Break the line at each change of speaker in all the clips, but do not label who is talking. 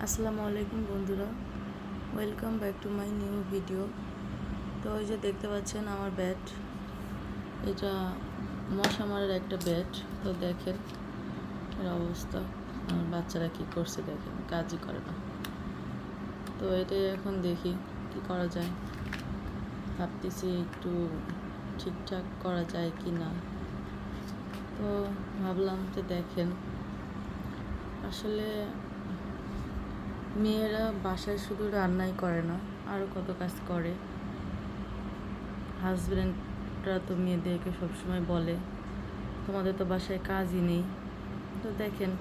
আসসালামু আলাইকুম বন্ধুরা, welcome back to my new video. তো ওই যে দেখতে পাচ্ছেন আমার ব্যাট, এটা মশা মারার একটা ব্যাট। তো দেখেন এর অবস্থা, আমার বাচ্চারা কী করছে দেখেন, কাজই করে না। তো এটাই এখন দেখি কি করা যায়, ভাবতেছি একটু ঠিকঠাক করা যায় কি না। তো ভাবলাম যে দেখেন, আসলে মেয়েরা বাসায় শুধু রান্নাই করে না, আরও কত কাজ করে। হাজব্যান্ডরা তো মেয়েদেরকে সবসময় বলে তোমাদের তো বাসায় কাজই নেই। তো দেখেন,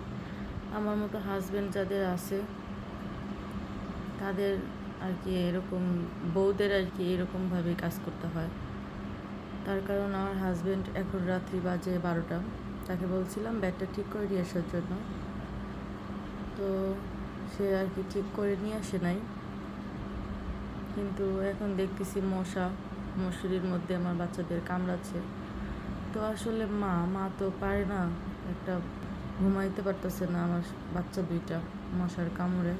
আমার মতো হাজব্যান্ড যাদের আছে তাদের আর কি এরকম, বউদের আর কি এরকমভাবেই কাজ করতে হয়। তার কারণ আমার হাজব্যান্ড এখন রাত্রি বাজে 12টা, তাকে বলছিলাম ব্যাগটা ঠিক করে নিয়ে আসার জন্য। তো সে আর কি ঠিক করে নিয়ে আসে নাই, কিন্তু এখন দেখতেছি মশুরির মধ্যে আমার বাচ্চাদের কামড়াচ্ছে। তো আসলে মা তো পারে না, একটা ঘুমাইতে পারতেছে না আমার বাচ্চা দুইটা মশার কামড়ে।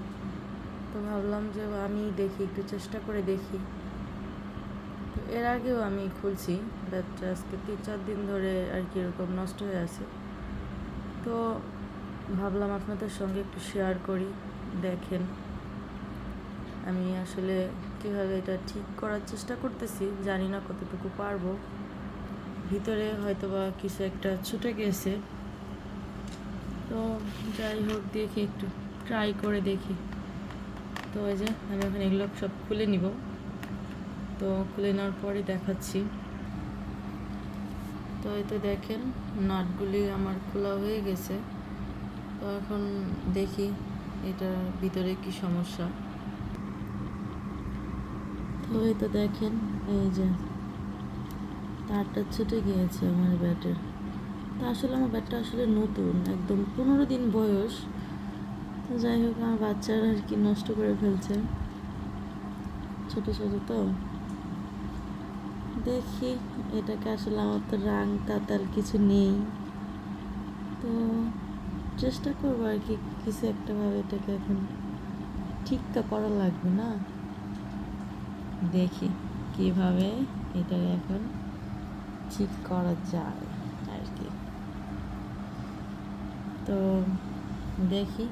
তো ভাবলাম যে আমি দেখি, একটু চেষ্টা করে দেখি। তো এর আগেও আমি খুলছি ব্যাটটা, আজকে 3-4 দিন ধরে আর কি এরকম নষ্ট হয়ে আছে। তো ভাবলাম আপনাদের সঙ্গে একটু শেয়ার করি। দেখেন আমি আসলে কীভাবে এটা ঠিক করার চেষ্টা করতেছি, জানি না কতটুকু পারবো। ভিতরে হয়তোবা কিছু একটা ছুটে গেছে। তো যাই হোক, দেখি একটু ট্রাই করে দেখি। তো এই যে আমি এখন এগুলো সব খুলে নিব। তো খুলে নেওয়ার পরে দেখাচ্ছি। তো এই তো দেখেন নাটগুলি আমার খোলা হয়ে গেছে। তো এখন দেখি এটার ভিতরে কি সমস্যা। তো এই তো দেখেন, এই যে তারটা ছুটে গিয়েছে আমার ব্যাটের। তো আসলে আমার ব্যাটটা আসলে নতুন, একদম 15 দিন বয়স। তো যাই হোক, আমার বাচ্চারা আর কি নষ্ট করে ফেলছে, ছোট ছোট। তো দেখি এটাকে, আসলে আমার তো রাং তাতাল কিছু নেই। তো চেষ্টা করবো আর কি কিছু একটা ভাবে এটাকে এখন ঠিকটা করা লাগবে না। দেখি কিভাবে এটা এখন ঠিক করা যায় আর কি। তো দেখি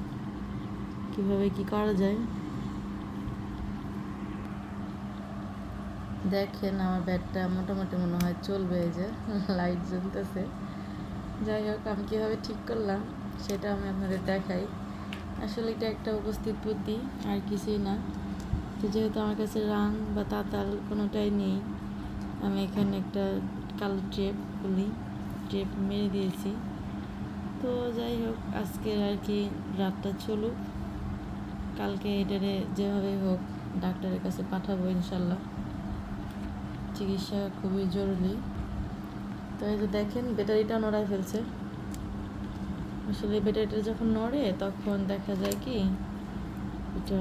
কিভাবে কি করা যায়। দেখেন আমার ব্যাটটা মোটামুটি মনে হয় চলবে, এই যে লাইট জ্বলতেছে। যাই হোক, আমি কীভাবে ঠিক করলাম সেটা আমি আপনাদের দেখাই। আসলে এটা একটা উপস্থিত বুদ্ধি, আর কিছুই না। তো যেহেতু আমার কাছে রাং বা তাতাল কোনোটাই নেই, আমি এখানে একটা কালো টেপ মেরে দিয়েছি। তো যাই হোক, আজকে আর কি রাতটা চলুক, কালকে এটারে যেভাবে হোক ডাক্তারের কাছে পাঠাবো ইনশাল্লাহ। চিকিৎসা খুবই জরুরি। তো এই যে দেখেন ব্যাটারিটা নড়ায় ফেলছে। আসলে ব্যাটারিটা যখন নড়ে তখন দেখা যায় কি এটা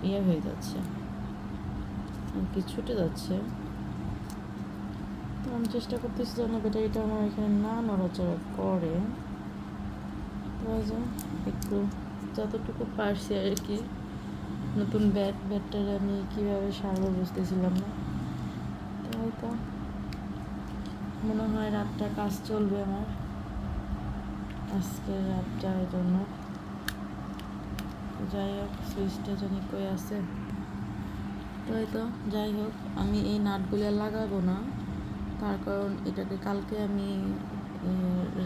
ইয়ে হয়ে যাচ্ছে আর কি, ছুটে যাচ্ছে। তো আমি চেষ্টা করতেছি যেন ব্যাটারিটা আমার এখানে না নড়াচড়া করে। তো এই যে একটু যতটুকু পারছি আর কি। নতুন ব্যাটটার আমি কীভাবে সারবো বুঝতেছিলাম না। তো হয়তো মনে হয় রাতটা কাজ চলবে আমার, আজকের রাতটার জন্য। যাই হোক, সুইচটা জানি কই আছে। তো এই তো যাই হোক, আমি এই নাটগুলো আর লাগাবো না, তার কারণ এটাকে কালকে আমি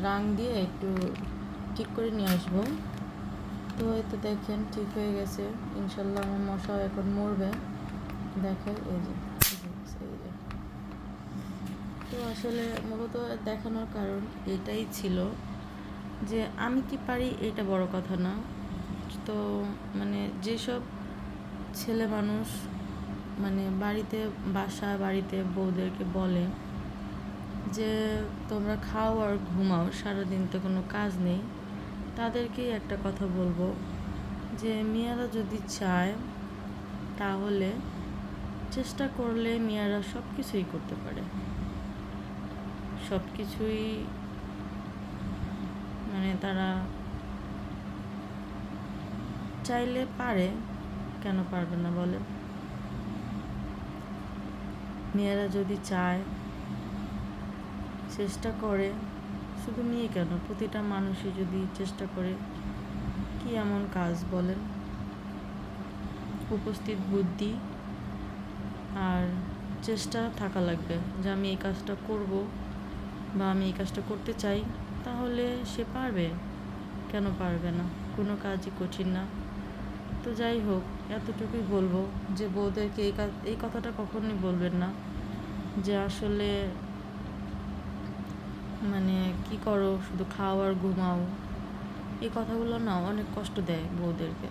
রাং দিয়ে একটু ঠিক করে নিয়ে আসবো। তো এই তো দেখেন ঠিক হয়ে গেছে ইনশাল্লাহ। আমার মশাও এখন মরবে, দেখে এই যে এই যে। তো আসলে মূলত দেখানোর কারণ এটাই ছিল যে আমি কি পারি, এটা বড় কথা না। তো মানে যেসব ছেলে মানুষ মানে বাড়িতে বউদেরকে বলে যে তোমরা খাও আর ঘুমাও, সারাদিন তো কোনো কাজ নেই, তাদেরকেই একটা কথা বলবো যে মেয়েরা যদি চায় তাহলে চেষ্টা করলে মেয়েরা সব কিছুই করতে পারে। সব কিছুই মানে তারা চাইলে পারে, কেন পারবে না বলে? মেয়েরা যদি চায়, চেষ্টা করে, শুধু মেয়ে কেন, প্রতিটা মানুষই যদি চেষ্টা করে, কি এমন কাজ বলেন? উপস্থিত বুদ্ধি আর চেষ্টা থাকা লাগবে যে আমি এই কাজটা করব বা আমি এই কাজটা করতে চাই, তাহলে সে পারবে, কেন পারবে না? কোনো কাজই কঠিন না। তো যাই হোক, এতটুকুই বলবো যে বউদেরকে এই কথাটা কখনোই বলবেন না যে আসলে মানে কি করো, শুধু খাও আর ঘুমাও। এই কথাগুলো না অনেক কষ্ট দেয় বউদেরকে,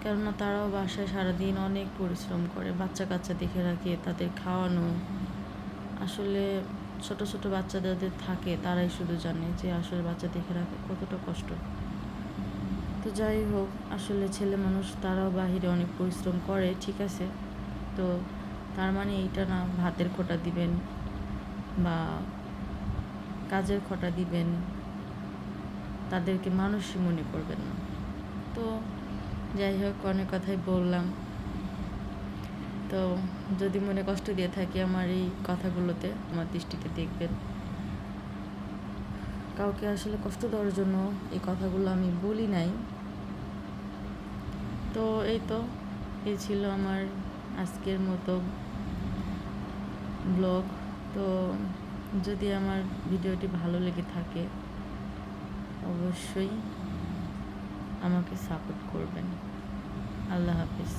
কেননা তারাও বাসায় সারাদিন অনেক পরিশ্রম করে, বাচ্চা কাচ্চা দেখে রাখে, তাদের খাওয়ানো। আসলে ছোট ছোট বাচ্চা যাদের থাকে তারাই শুধু জানে যে আসলে বাচ্চা দেখে রাখা কতটা কষ্ট। তো যাই হোক, আসলে ছেলে মানুষ, তারাও বাহিরে অনেক পরিশ্রম করে, ঠিক আছে। তো তার মানে এইটা না ভাতের খোঁটা দিবেন বা কাজের খোঁটা দিবেন, তাদেরকে মানুষই মনে করবেন না। তো যাই হোক, অনেক কথাই বললাম। তো যদি মনে কষ্ট দিয়ে থাকি আমার এই কথাগুলোতে, আমার দৃষ্টিতে দেখবেন। কাউকে আসলে কষ্ট দেওয়ার জন্য এই কথাগুলো আমি বলি নাই। তো এই ছিল আমার আজকের মতো ব্লগ। তো যদি আমার ভিডিওটি ভালো লেগে থাকে, অবশ্যই আমাকে সাপোর্ট করবেন। আল্লাহ হাফিজ।